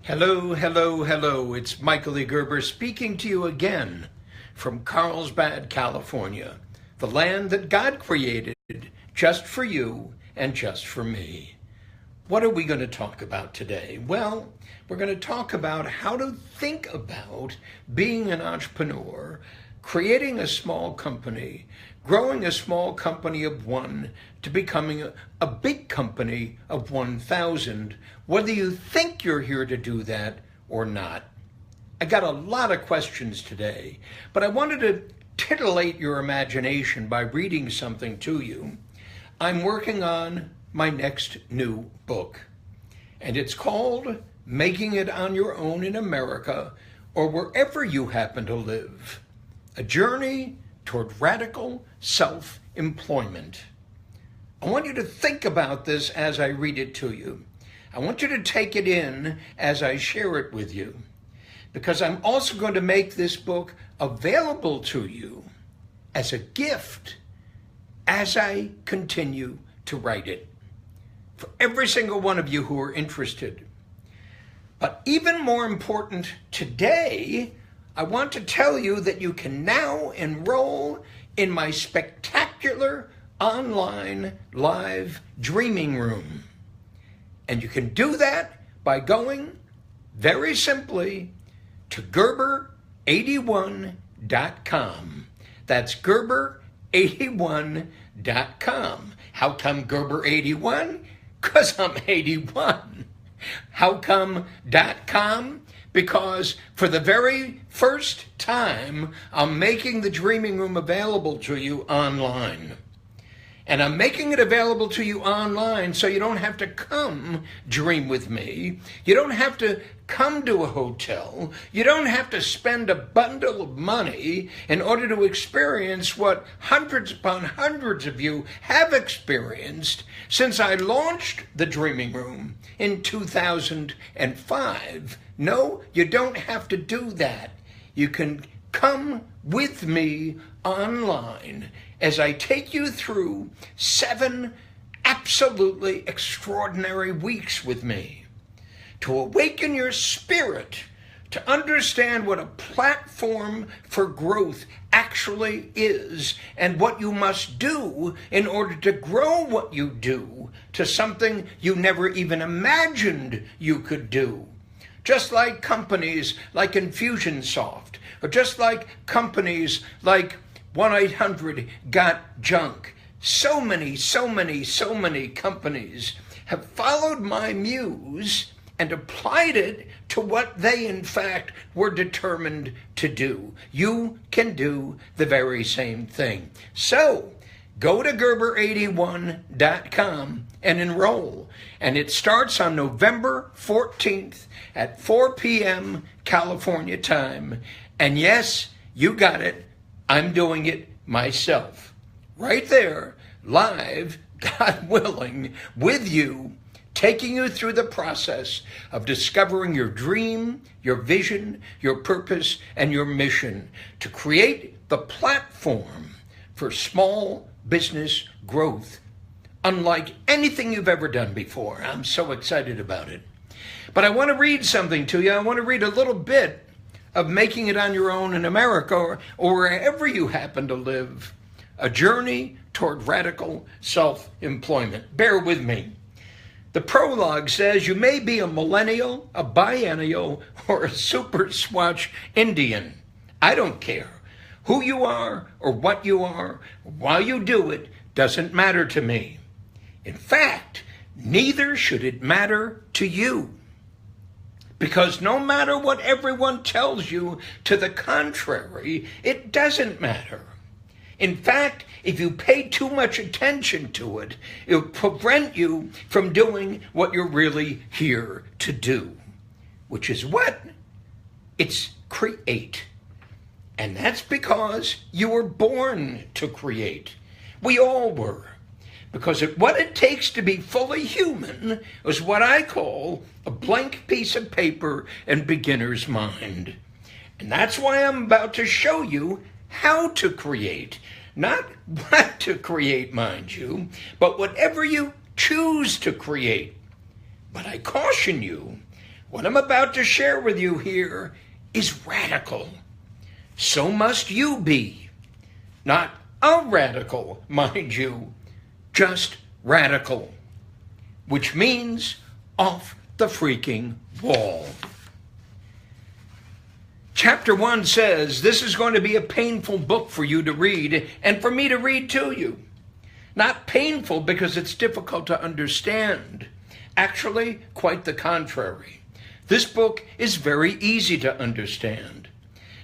Hello, hello, hello. It's Michael E. Gerber speaking to you again from Carlsbad, California, the land that God created just for you and just for me. What are we going to talk about today? Well, we're going to talk about how to think about being an entrepreneur, creating a small company, growing a small company of one to becoming a big company of 1,000, whether you think you're here to do that or not. I got a lot of questions today, but I wanted to titillate your imagination by reading something to you. I'm working on my next new book, and it's called Making It on Your Own in America or Wherever You Happen to Live, a journey toward radical self-employment. I want you to think about this as I read it to you. I want you to take it in as I share it with you, because I'm also going to make this book available to you as a gift as I continue to write it, for every single one of you who are interested. But even more important today, I want to tell you that you can now enroll in my spectacular online live dreaming room. And you can do that by going very simply to Gerber81.com. That's Gerber81.com. How come Gerber81? Because I'm 81. How come .com? Because for the very first time, I'm making the Dreaming Room available to you online. And I'm making it available to you online so you don't have to come dream with me. You don't have to come to a hotel. You don't have to spend a bundle of money in order to experience what hundreds upon hundreds of you have experienced since I launched the Dreaming Room in 2005. No, you don't have to do that. You can come with me online as I take you through 7 absolutely extraordinary weeks with me to awaken your spirit, to understand what a platform for growth actually is and what you must do in order to grow what you do to something you never even imagined you could do. Just like companies like Infusionsoft, or just like companies like 1-800-GOT-JUNK. So many companies have followed my muse and applied it to what they in fact were determined to do. You can do the very same thing. So go to Gerber81.com and enroll. And it starts on November 14th at 4 p.m. California time. And yes, you got it. I'm doing it myself. Right there, live, God willing, with you, taking you through the process of discovering your dream, your vision, your purpose, and your mission to create the platform for small business growth, unlike anything you've ever done before. I'm so excited about it. But I want to read something to you. I want to read a little bit of Making It on Your Own in America or wherever you happen to live, a journey toward radical self-employment. Bear with me. The prologue says you may be a millennial, a biennial, or a super swatch Indian. I don't care. Who you are or what you are, while you do it, doesn't matter to me. In fact, neither should it matter to you. Because no matter what everyone tells you to the contrary, it doesn't matter. In fact, if you pay too much attention to it, it'll prevent you from doing what you're really here to do, which is what? It's create. And that's because you were born to create. We all were. Because what it takes to be fully human is what I call a blank piece of paper and beginner's mind. And that's why I'm about to show you how to create. Not what to create, mind you, but whatever you choose to create. But I caution you, What I'm about to share with you here is radical. So must you be. Not a radical, mind you, just radical, which means off the freaking wall. Chapter 1 says this is going to be a painful book for you to read and for me to read to you. Not painful because it's difficult to understand. Actually, quite the contrary. This book is very easy to understand.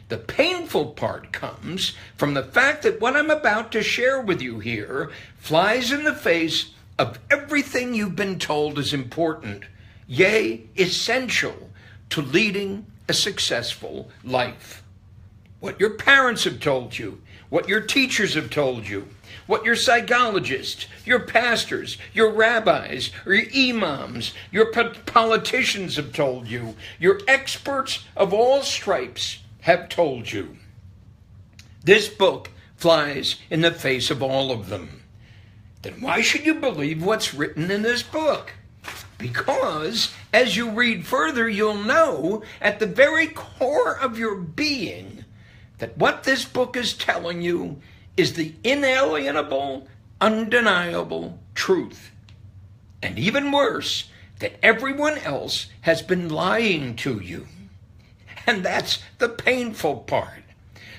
The painful part comes from the fact that what I'm about to share with you here flies in the face of everything you've been told is important, yea, essential to leading a successful life. What your parents have told you, what your teachers have told you, what your psychologists, your pastors, your rabbis, or your imams, your politicians have told you, your experts of all stripes have told you. This book flies in the face of all of them. Then why should you believe what's written in this book? Because as you read further, you'll know at the very core of your being that what this book is telling you is the inalienable, undeniable truth. And even worse, that everyone else has been lying to you. And that's the painful part.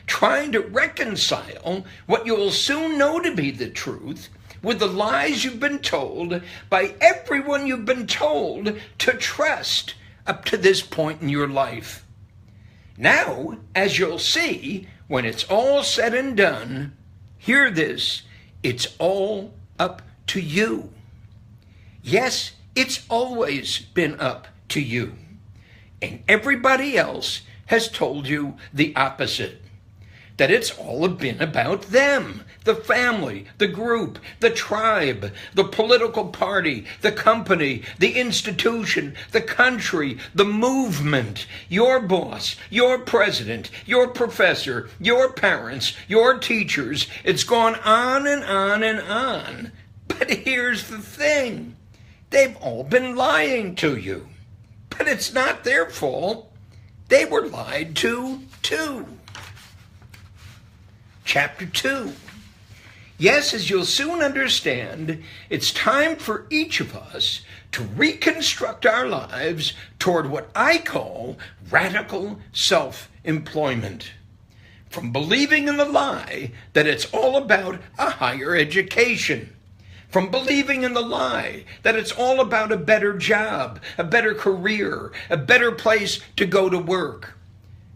Trying to reconcile what you will soon know to be the truth with the lies you've been told by everyone you've been told to trust up to this point in your life. Now, as you'll see, when it's all said and done, hear this, it's all up to you. Yes, it's always been up to you. And everybody else has told you the opposite. That it's all been about them, the family, the group, the tribe, the political party, the company, the institution, the country, the movement, your boss, your president, your professor, your parents, your teachers. It's gone on and on and on. But here's the thing. They've all been lying to you. But it's not their fault. They were lied to, too. Chapter 2. Yes, as you'll soon understand, it's time for each of us to reconstruct our lives toward what I call radical self-employment. From believing in the lie that it's all about a higher education. From believing in the lie that it's all about a better job, a better career, a better place to go to work.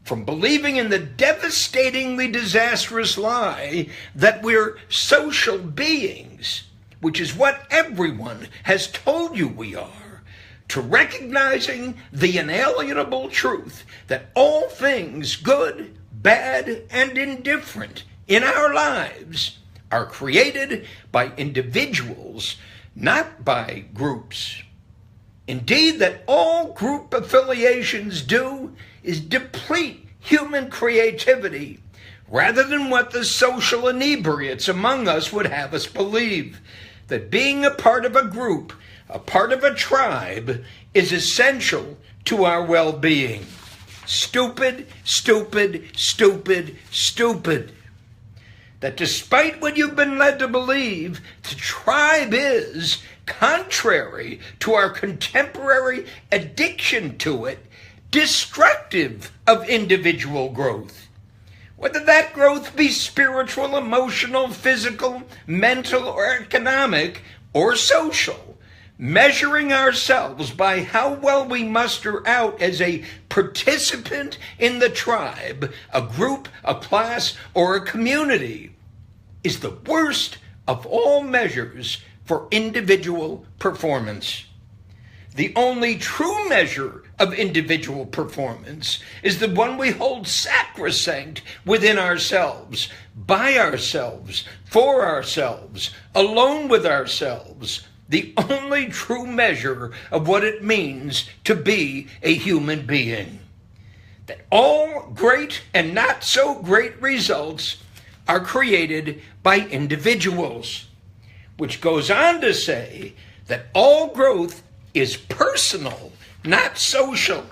From believing in the devastatingly disastrous lie that we're social beings, which is what everyone has told you we are, to recognizing the inalienable truth that all things good, bad, and indifferent in our lives are created by individuals, not by groups. Indeed, that all group affiliations do is deplete human creativity, rather than what the social inebriates among us would have us believe, that being a part of a group, a part of a tribe, is essential to our well-being. Stupid, stupid, stupid, stupid. That despite what you've been led to believe, the tribe is, contrary to our contemporary addiction to it, destructive of individual growth. Whether that growth be spiritual, emotional, physical, mental, or economic, or social, measuring ourselves by how well we muster out as a participant in the tribe, a group, a class, or a community, is the worst of all measures for individual performance. The only true measure of individual performance is the one we hold sacrosanct within ourselves, by ourselves, for ourselves, alone with ourselves. The only true measure of what it means to be a human being. That all great and not so great results are created by individuals, which goes on to say that all growth is personal, not social.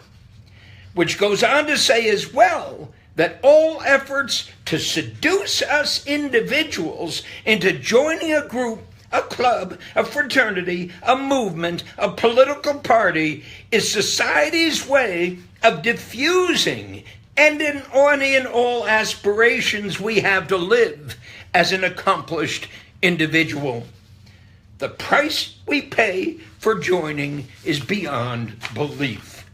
Which goes on to say as well that all efforts to seduce us individuals into joining a group, a club, a fraternity, a movement, a political party is society's way of diffusing any and all aspirations we have to live as an accomplished individual. The price we pay for joining is beyond belief.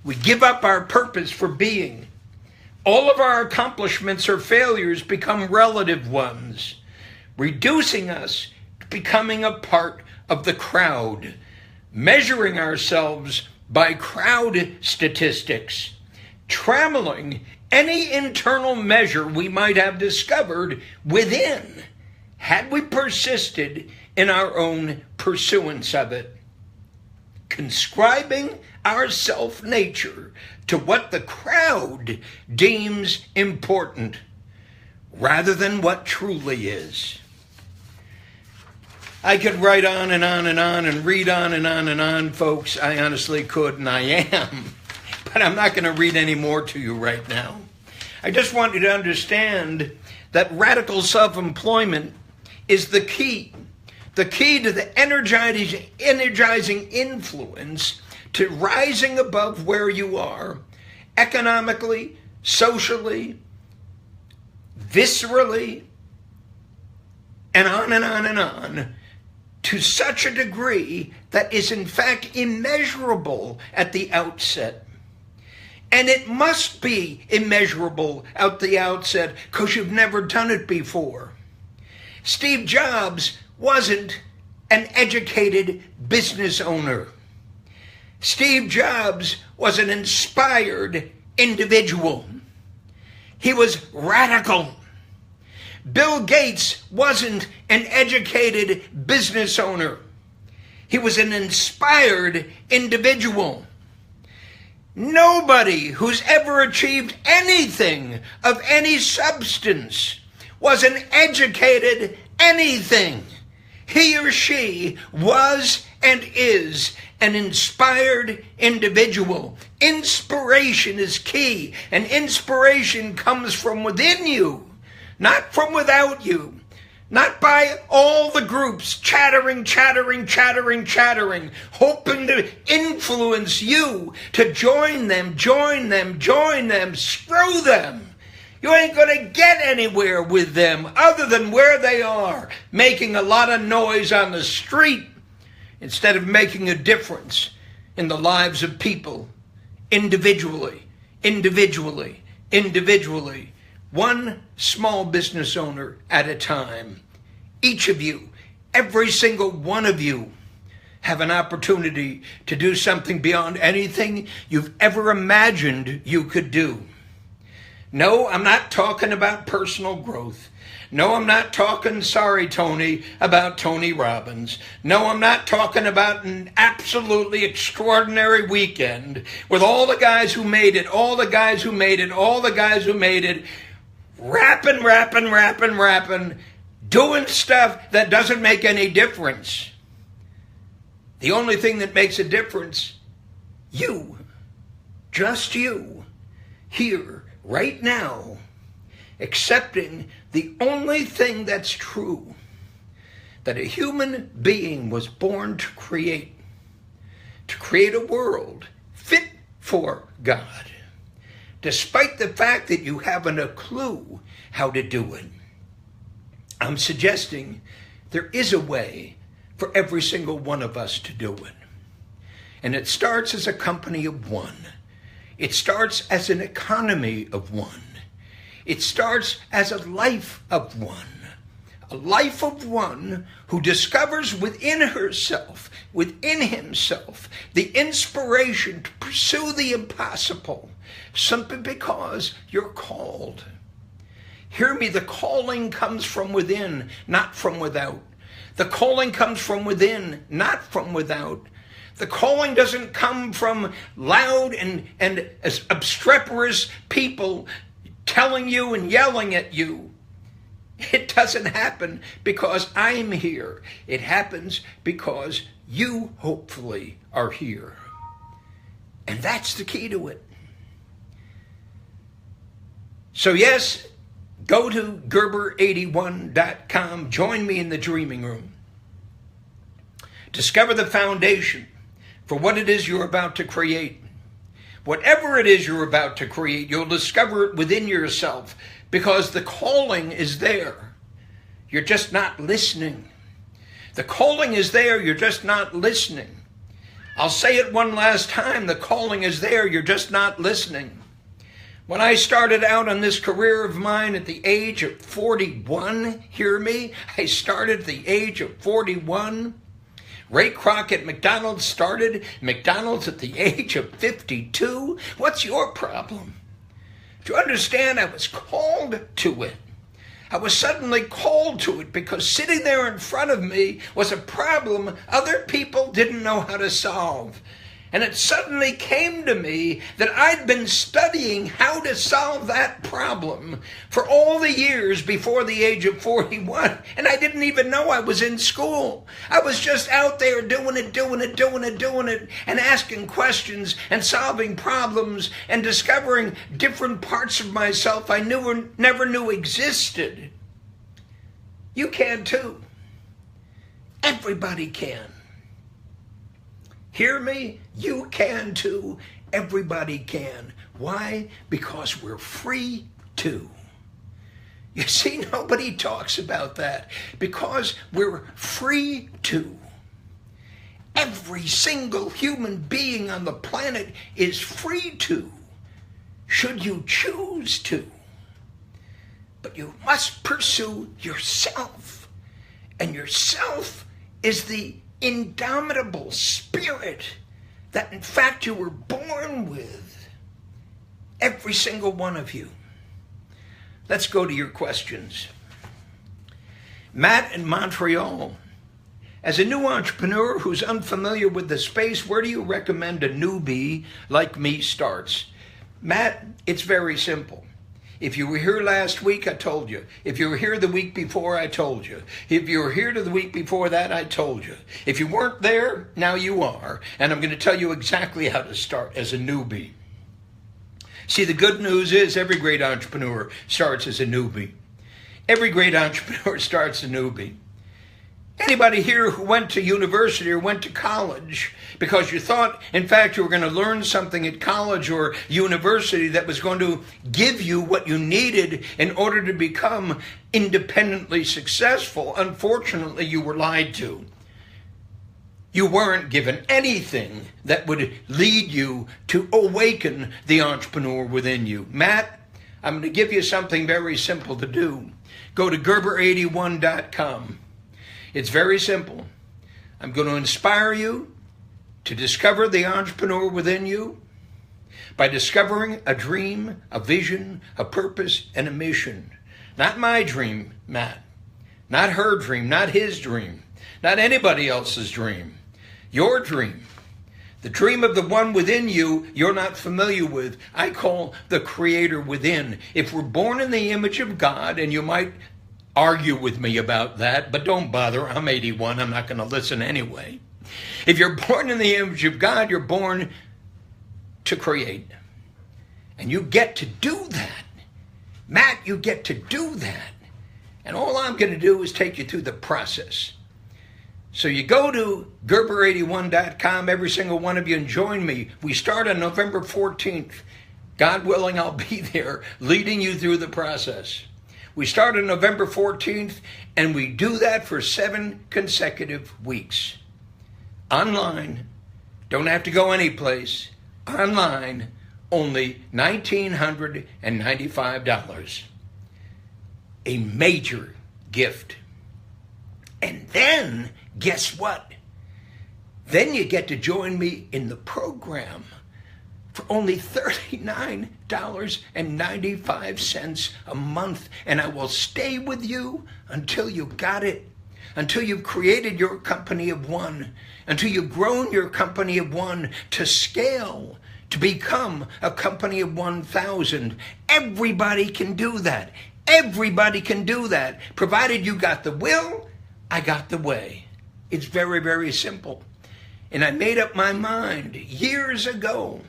We give up our purpose for being. All of our accomplishments or failures become relative ones, reducing us to becoming a part of the crowd, measuring ourselves by crowd statistics, trammeling any internal measure we might have discovered within, had we persisted in our own pursuance of it, conscribing our self-nature to what the crowd deems important rather than what truly is. I could write on and on and on and read on and on and on, folks. I honestly could, and I am. But I'm not going to read any more to you right now. I just want you to understand that radical self-employment is the key to the energizing influence to rising above where you are, economically, socially, viscerally, and on and on and on, to such a degree that is in fact immeasurable at the outset. And it must be immeasurable at the outset because you've never done it before. Steve Jobs wasn't an educated business owner. Steve Jobs was an inspired individual. He was radical. Bill Gates wasn't an educated business owner. He was an inspired individual. Nobody who's ever achieved anything of any substance was an educated anything. He or she was and is an inspired individual. Inspiration is key, and inspiration comes from within you, not from without you. Not by all the groups chattering, hoping to influence you to join them. Screw them. You ain't going to get anywhere with them other than where they are, making a lot of noise on the street instead of making a difference in the lives of people individually. One small business owner at a time. Each of you, every single one of you, have an opportunity to do something beyond anything you've ever imagined you could do. No, I'm not talking about personal growth. No, I'm not talking, sorry, Tony, about Tony Robbins. No, I'm not talking about an absolutely extraordinary weekend with all the guys who made it, rapping, doing stuff that doesn't make any difference. The only thing that makes a difference, you, just you, here, right now, accepting the only thing that's true, that a human being was born to create a world fit for God, despite the fact that you haven't a clue how to do it. I'm suggesting there is a way for every single one of us to do it. And it starts as a company of one. It starts as an economy of one. It starts as a life of one. A life of one who discovers within herself, within himself, the inspiration to pursue the impossible, simply because you're called. Hear me, the calling comes from within, not from without. The calling comes from within, not from without. The calling doesn't come from loud and obstreperous people telling you and yelling at you. It doesn't happen because I'm here. It happens because you hopefully are here. And that's the key to it. So yes, go to Gerber81.com. Join me in the dreaming room. Discover the foundation for what it is you're about to create. Whatever it is you're about to create, you'll discover it within yourself because the calling is there. You're just not listening. The calling is there, you're just not listening. I'll say it one last time, the calling is there, you're just not listening. When I started out on this career of mine at the age of 41, hear me, I started at the age of 41. Ray Kroc at McDonald's started McDonald's at the age of 52. What's your problem? Do you understand I was called to it? I was suddenly called to it because sitting there in front of me was a problem other people didn't know how to solve. And it suddenly came to me that I'd been studying how to solve that problem for all the years before the age of 41. And I didn't even know I was in school. I was just out there doing it, and asking questions and solving problems and discovering different parts of myself I never knew existed. You can too. Everybody can. Hear me? You can too. Everybody can. Why? Because we're free to. You see, nobody talks about that. Because we're free to. Every single human being on the planet is free to, should you choose to. But you must pursue yourself. And yourself is the indomitable spirit that in fact you were born with. Every single one of you. Let's go to your questions. Matt in Montreal. As a new entrepreneur who's unfamiliar with the space, where do you recommend a newbie like me starts? Matt, it's very simple. If you were here last week, I told you. If you were here the week before, I told you. If you were here the week before that, I told you. If you weren't there, now you are. And I'm going to tell you exactly how to start as a newbie. See, the good news is every great entrepreneur starts as a newbie. Every great entrepreneur starts a newbie. Anybody here who went to university or went to college because you thought, in fact, you were going to learn something at college or university that was going to give you what you needed in order to become independently successful, unfortunately, you were lied to. You weren't given anything that would lead you to awaken the entrepreneur within you. Matt, I'm going to give you something very simple to do. Go to Gerber81.com. It's very simple. I'm going to inspire you to discover the entrepreneur within you by discovering a dream, a vision, a purpose, and a mission. Not my dream, Matt. Not her dream, not his dream, not anybody else's dream. Your dream. The dream of the one within you you're not familiar with. I call the creator within. If we're born in the image of God, and you might argue with me about that, but don't bother. I'm 81. I'm not going to listen anyway. If you're born in the image of God, you're born to create. And you get to do that. Matt, you get to do that. And all I'm going to do is take you through the process. So you go to Gerber81.com, every single one of you, and join me. We start on November 14th. God willing, I'll be there leading you through the process. We start on November 14th, and we do that for 7 consecutive weeks. Online, don't have to go anyplace. Online, only $1,995. A major gift. And then, guess what? Then you get to join me in the program for only $39.95 a month. And I will stay with you until you got it, until you've created your company of one, until you've grown your company of one to scale, to become a company of 1,000. Everybody can do that. Everybody can do that, provided you got the will, I got the way. It's very, very simple. And I made up my mind years ago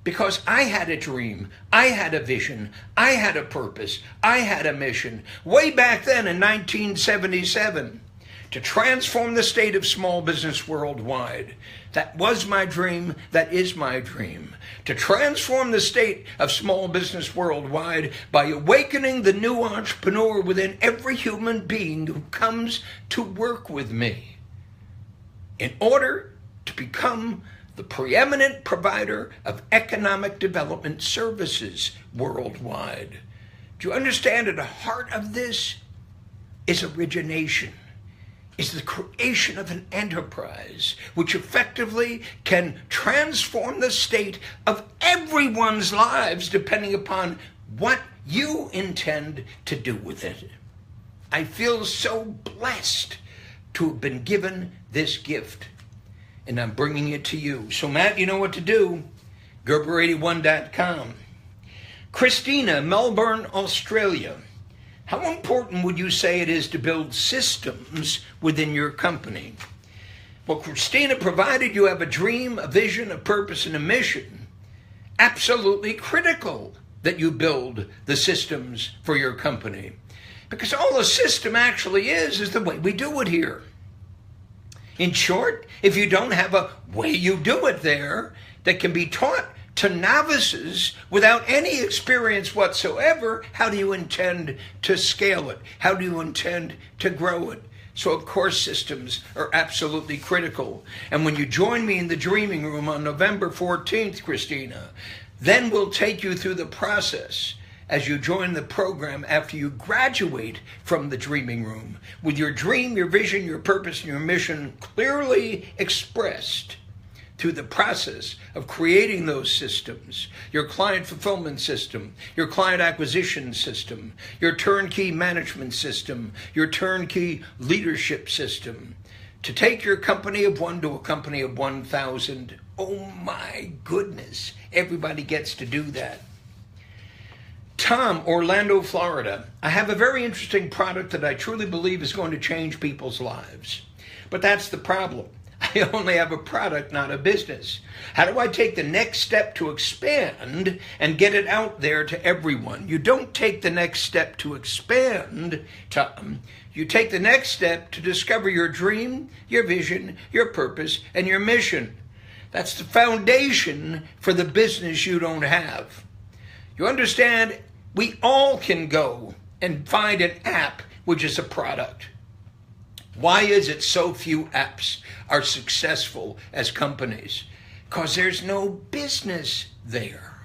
because I had a dream, I had a vision, I had a purpose, I had a mission way back then in 1977 to transform the state of small business worldwide. That was my dream, that is my dream. To transform the state of small business worldwide by awakening the new entrepreneur within every human being who comes to work with me in order to become the preeminent provider of economic development services worldwide. Do you understand? At the heart of this is origination, is the creation of an enterprise which effectively can transform the state of everyone's lives depending upon what you intend to do with it. I feel so blessed to have been given this gift, and I'm bringing it to you. So Matt, you know what to do. Gerber81.com. Christina, Melbourne, Australia. How important would you say it is to build systems within your company? Well, Christina, provided you have a dream, a vision, a purpose, and a mission, absolutely critical that you build the systems for your company. Because all a system actually is the way we do it here. In short, if you don't have a way you do it there that can be taught to novices without any experience whatsoever, how do you intend to scale it? How do you intend to grow it? So of course systems are absolutely critical. And when you join me in the Dreaming Room on November 14th, Christina, then we'll take you through the process as you join the program after you graduate from the Dreaming Room with your dream, your vision, your purpose, and your mission clearly expressed through the process of creating those systems, your client fulfillment system, your client acquisition system, your turnkey management system, your turnkey leadership system, to take your company of one to a company of 1,000. Oh my goodness, everybody gets to do that. Tom, Orlando, Florida. I have a very interesting product that I truly believe is going to change people's lives. But that's the problem. I only have a product, not a business. How do I take the next step to expand and get it out there to everyone? You don't take the next step to expand, Tom. You take the next step to discover your dream, your vision, your purpose, and your mission. That's the foundation for the business you don't have. You understand? We all can go and find an app which is a product. Why is it so few apps are successful as companies? Because there's no business there.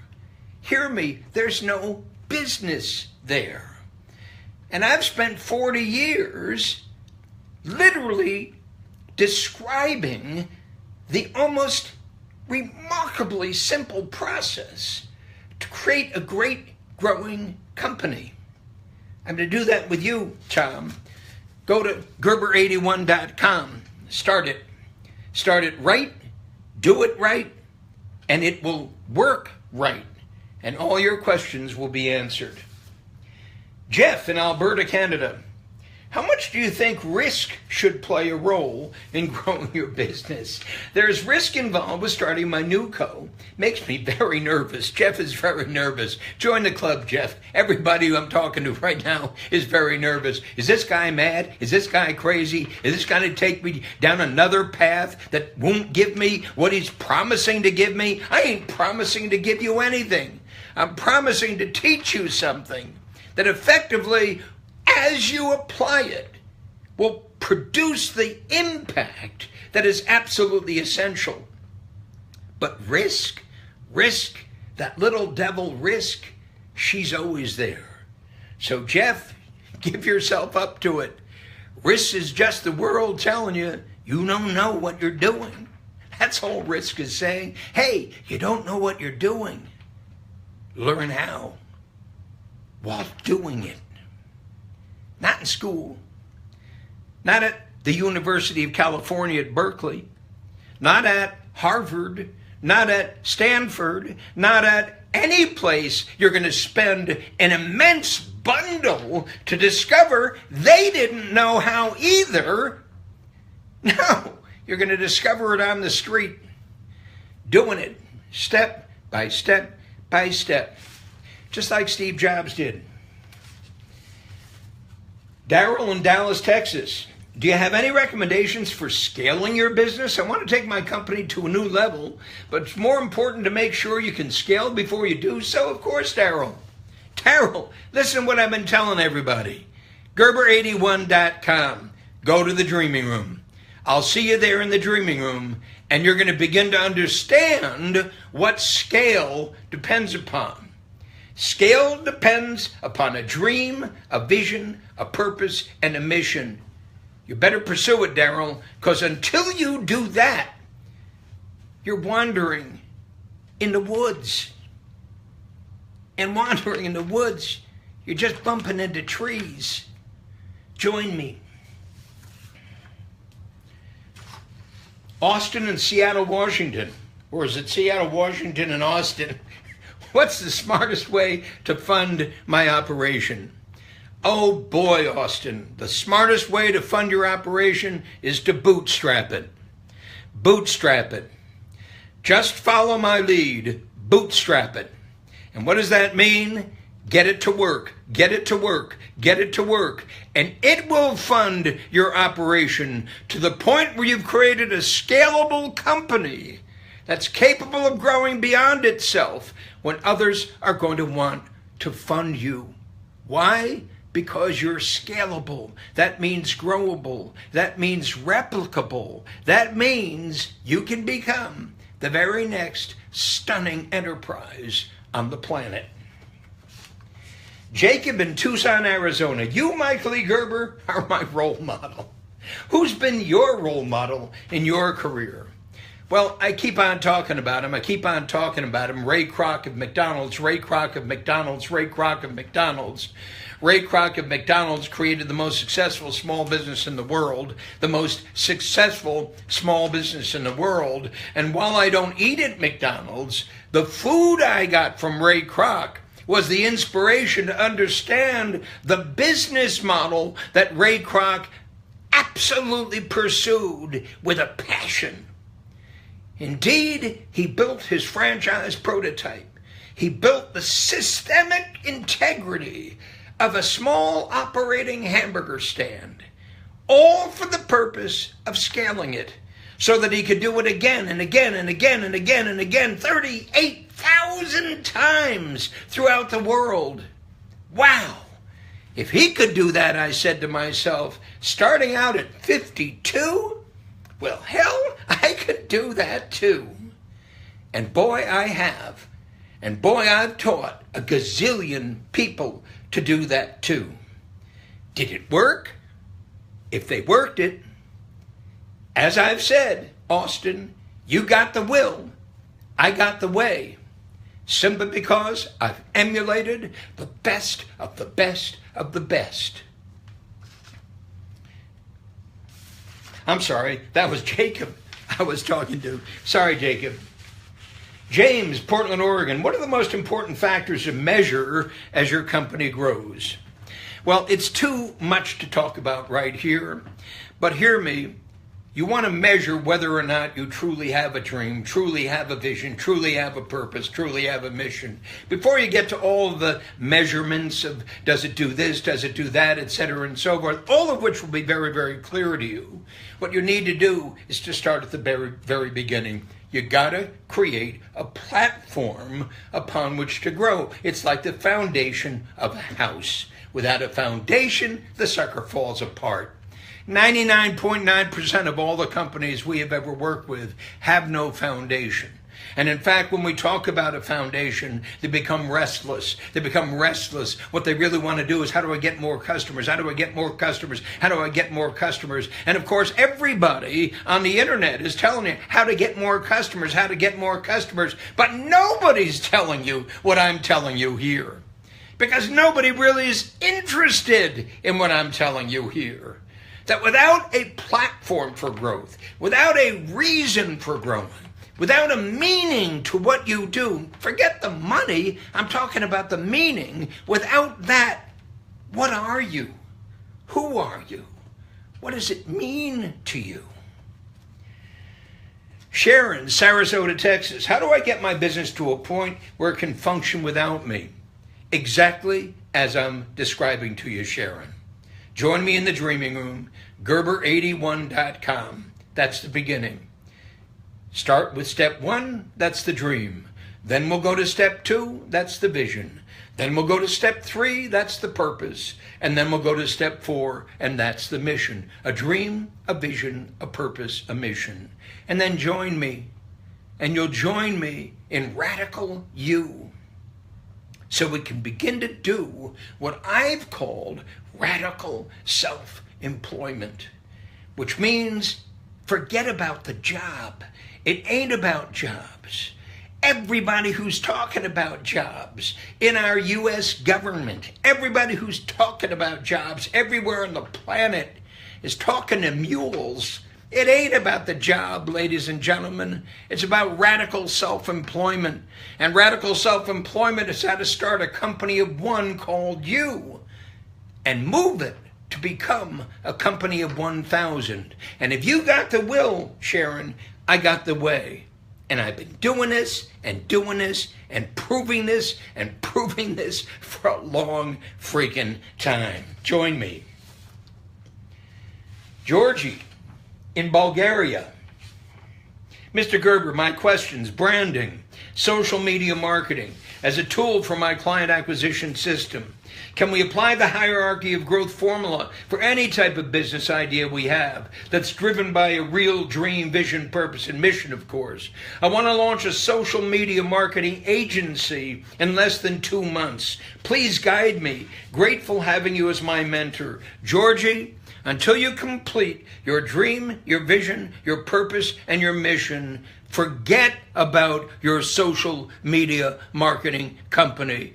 Hear me, there's no business there. And I've spent 40 years literally describing the almost remarkably simple process to create a great growing company. I'm going to do that with you, Tom. Go to Gerber81.com. Start it. Start it right, do it right, and it will work right. And all your questions will be answered. Jeff in Alberta, Canada. How much do you think risk should play a role in growing your business? There's risk involved with starting my new co. Makes me very nervous. Jeff is very nervous. Join the club, Jeff. Everybody who I'm talking to right now is very nervous. Is this guy mad? Is this guy crazy? Is this going to take me down another path that won't give me what he's promising to give me? I ain't promising to give you anything. I'm promising to teach you something that effectively, as you apply it, will produce the impact that is absolutely essential. But risk, that little devil risk, she's always there. So Jeff, give yourself up to it. Risk is just the world telling you, you don't know what you're doing. That's all risk is saying. Hey, you don't know what you're doing. Learn how while doing it. Not in school, not at the University of California at Berkeley, not at Harvard, not at Stanford, not at any place you're going to spend an immense bundle to discover they didn't know how either. No, you're going to discover it on the street, doing it step by step by step, just like Steve Jobs did. Daryl in Dallas, Texas. Do you have any recommendations for scaling your business? I want to take my company to a new level, but it's more important to make sure you can scale before you do so. Of course, Daryl. Daryl, listen to what I've been telling everybody. Gerber81.com. Go to the dreaming room. I'll see you there in the dreaming room, and you're going to begin to understand what scale depends upon. Scale depends upon a dream, a vision, a purpose, and a mission. You better pursue it, Daryl, because until you do that, you're wandering in the woods. And wandering in the woods, you're just bumping into trees. Join me. Austin and Seattle, Washington. Or is it Seattle, Washington and Austin? What's the smartest way to fund my operation? Oh boy, Austin, the smartest way to fund your operation is to bootstrap it. Bootstrap it. Just follow my lead. Bootstrap it. And what does that mean? Get it to work. Get it to work. Get it to work. And it will fund your operation to the point where you've created a scalable company that's capable of growing beyond itself when others are going to want to fund you. Why? Because you're scalable. That means growable. That means replicable. That means you can become the very next stunning enterprise on the planet. Jacob in Tucson, Arizona. You, Michael E. Gerber, are my role model. Who's been your role model in your career? Well, I keep on talking about him. Ray Kroc of McDonald's, Ray Kroc of McDonald's, Ray Kroc of McDonald's. Ray Kroc of McDonald's created the most successful small business in the world, the most successful small business in the world. And while I don't eat at McDonald's, the food I got from Ray Kroc was the inspiration to understand the business model that Ray Kroc absolutely pursued with a passion. Indeed, he built his franchise prototype. He built the systemic integrity of a small operating hamburger stand, all for the purpose of scaling it so that he could do it again and again and again and again and again, 38,000 times throughout the world. Wow. If he could do that, I said to myself, starting out at 52, well, hell, I could do that too. And boy, I have. And boy, I've taught a gazillion people to do that too. Did it work? If they worked it, as I've said, Austin, you got the will, I got the way. Simply because I've emulated the best of the best of the best. I'm sorry, that was Jacob I was talking to. Sorry, Jacob. James, Portland, Oregon. What are the most important factors to measure as your company grows? Well, it's too much to talk about right here, but hear me. You want to measure whether or not you truly have a dream, truly have a vision, truly have a purpose, truly have a mission. Before you get to all the measurements of does it do this, does it do that, etc. and so forth, all of which will be very, very clear to you, what you need to do is to start at the very, very beginning. You gotta create a platform upon which to grow. It's like the foundation of a house. Without a foundation, the sucker falls apart. 99.9% of all the companies we have ever worked with have no foundation. And in fact, when we talk about a foundation, they become restless. They become restless. What they really want to do is, how do I get more customers? How do I get more customers? How do I get more customers? And of course, everybody on the internet is telling you how to get more customers, how to get more customers. But nobody's telling you what I'm telling you here. Because nobody really is interested in what I'm telling you here. That without a platform for growth, without a reason for growing, without a meaning to what you do, forget the money, I'm talking about the meaning. Without that, what are you? Who are you? What does it mean to you? Sharon, Sarasota, Texas. How do I get my business to a point where it can function without me? Exactly as I'm describing to you, Sharon. Join me in the dreaming room, Gerber81.com. That's the beginning. Start with step 1, that's the dream. Then we'll go to step 2, that's the vision. Then we'll go to step 3, that's the purpose. And then we'll go to step 4, and that's the mission. A dream, a vision, a purpose, a mission. And then join me, and you'll join me in Radical You. So we can begin to do what I've called radical self-employment, which means forget about the job. It ain't about jobs. Everybody who's talking about jobs in our U.S. government, everybody who's talking about jobs everywhere on the planet is talking to mules. It ain't about the job, ladies and gentlemen. It's about radical self-employment. And radical self-employment is how to start a company of one called you and move it to become a company of 1,000. And if you got the will, Sharon, I got the way. And I've been doing this and doing this and proving this and proving this for a long freaking time. Join me. Georgie in Bulgaria. Mr. Gerber, my questions: branding, social media marketing as a tool for my client acquisition system. Can we apply the hierarchy of growth formula for any type of business idea we have that's driven by a real dream, vision, purpose, and mission, of course? I want to launch a social media marketing agency in less than 2 months. Please guide me. Grateful having you as my mentor. Georgie, until you complete your dream, your vision, your purpose, and your mission, forget about your social media marketing company.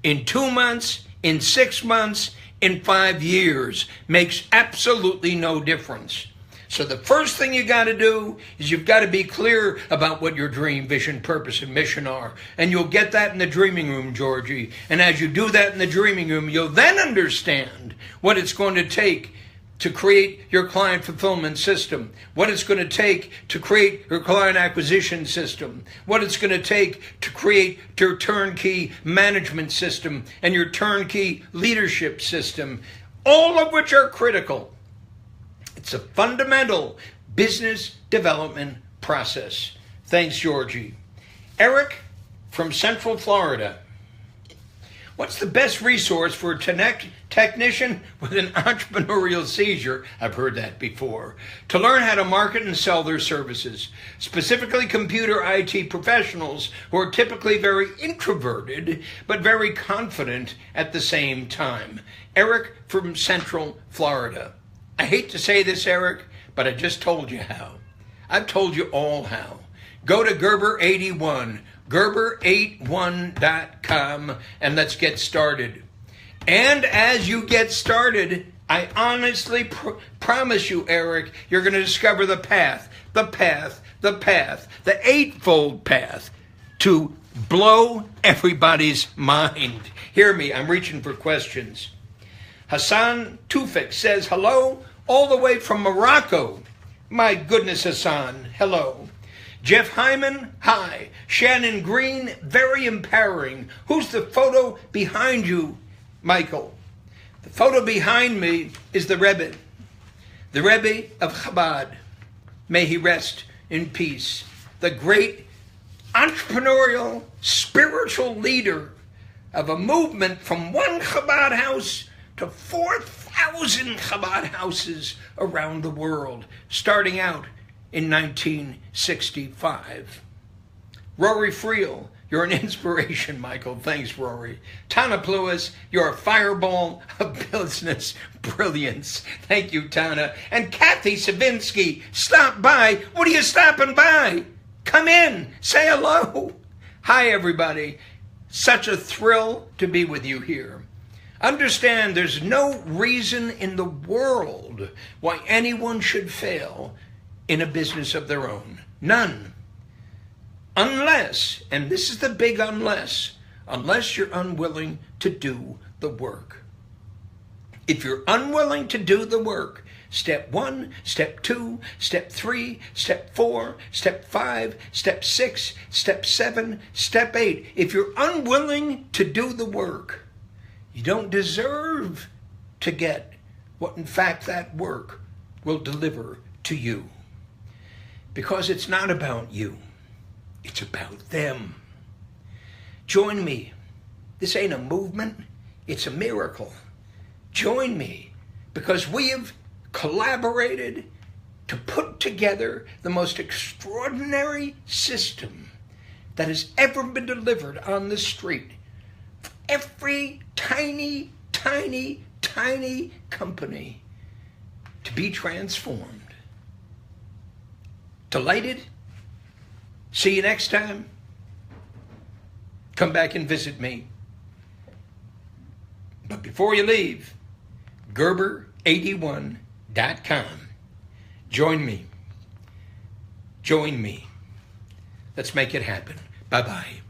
In 2 months, in 6 months, in 5 years, makes absolutely no difference. So the first thing you got to do is you've got to be clear about what your dream, vision, purpose, and mission are. And you'll get that in the dreaming room, Georgie. And as you do that in the dreaming room, you'll then understand what it's going to take to create your client fulfillment system, what it's going to take to create your client acquisition system, what it's going to take to create your turnkey management system and your turnkey leadership system, all of which are critical. It's a fundamental business development process. Thanks, Georgie. Eric from Central Florida. What's the best resource for a technician with an entrepreneurial seizure? I've heard that before. To learn how to market and sell their services, specifically computer IT professionals who are typically very introverted but very confident at the same time. Eric from Central Florida. I hate to say this, Eric, but I just told you how. I've told you all how. Go to Gerber81, Gerber81.com, and let's get started. And as you get started, I honestly promise you, Eric, you're going to discover the path, the eightfold path to blow everybody's mind. Hear me, I'm reaching for questions. Hassan Tufik says, hello, all the way from Morocco. My goodness, Hassan, hello. Jeff Hyman, hi. Shannon Green, very empowering. Who's the photo behind you, Michael? The photo behind me is the Rebbe of Chabad. May he rest in peace. The great entrepreneurial, spiritual leader of a movement from one Chabad house to 4,000 Chabad houses around the world, starting out in 1965. Rory Friel, you're an inspiration, Michael. Thanks, Rory. Tana Pluis, you're a fireball of business brilliance. Thank you, Tana. And Kathy Savinsky, stop by. What are you stopping by? Come in. Say hello. Hi, everybody. Such a thrill to be with you here. Understand there's no reason in the world why anyone should fail in a business of their own. None. Unless, and this is the big unless you're unwilling to do the work. If you're unwilling to do the work, Step 1, Step 2, Step 3, Step 4, Step 5, Step 6, Step 7, Step 8. If you're unwilling to do the work, you don't deserve to get what in fact that work will deliver to you. Because it's not about you. It's about them. Join me. This ain't a movement. It's a miracle. Join me because we have collaborated to put together the most extraordinary system that has ever been delivered on the street. Every tiny, tiny, tiny company to be transformed. Delighted? See you next time. Come back and visit me. But before you leave, Gerber81.com. Join me. Join me. Let's make it happen. Bye-bye.